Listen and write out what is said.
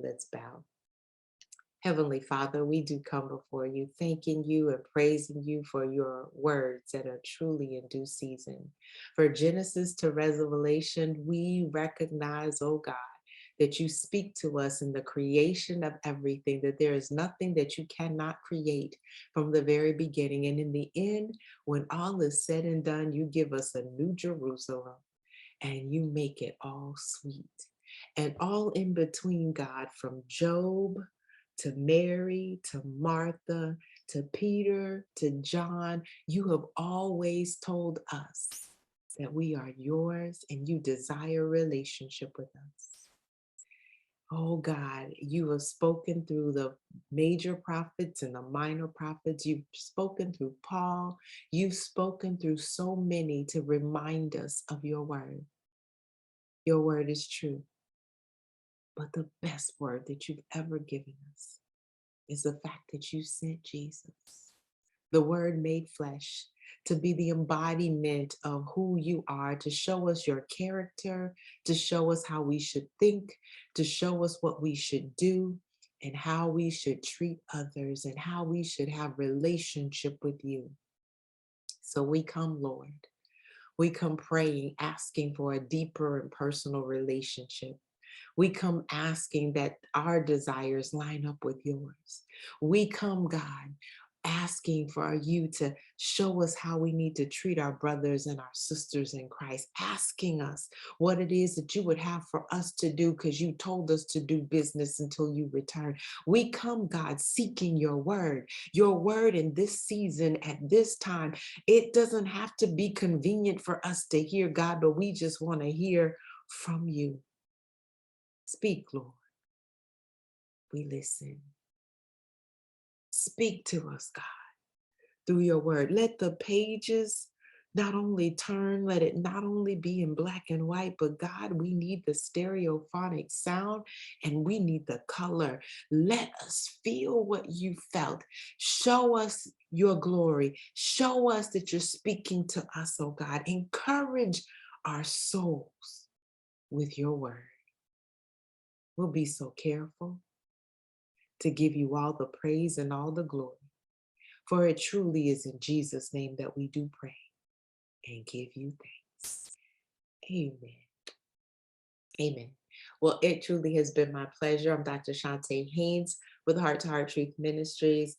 Let's bow. Heavenly Father, we do come before you, thanking you and praising you for your words that are truly in due season. For Genesis to Revelation, we recognize, oh God, that you speak to us in the creation of everything, that there is nothing that you cannot create from the very beginning. And in the end, when all is said and done, you give us a new Jerusalem and you make it all sweet. And all in between, God, from Job to Mary, to Martha, to Peter, to John, you have always told us that we are yours and you desire a relationship with us. Oh God, you have spoken through the major prophets and the minor prophets. You've spoken through Paul. You've spoken through so many to remind us of your word. Your word is true. But the best word that you've ever given us is the fact that you sent Jesus, the word made flesh, to be the embodiment of who you are, to show us your character, to show us how we should think, to show us what we should do, and how we should treat others, and how we should have relationship with you. So we come, Lord. We come praying, asking for a deeper and personal relationship. We come asking that our desires line up with yours. We come, God, asking for you to show us how we need to treat our brothers and our sisters in Christ, asking us what it is that you would have for us to do because you told us to do business until you return. We come, God, seeking your word in this season at this time. It doesn't have to be convenient for us to hear, God, but we just want to hear from you. Speak, Lord. We listen. Speak to us, God, through your word. Let the pages not only turn, let it not only be in black and white, but God, we need the stereophonic sound and we need the color. Let us feel what you felt. Show us your glory. Show us that you're speaking to us, oh God. Encourage our souls with your word. We'll be so careful to give you all the praise and all the glory. For it truly is in Jesus' name that we do pray and give you thanks. Amen. Amen. Well, it truly has been my pleasure. I'm Dr. Chonta Haynes with Heart Truth Ministries.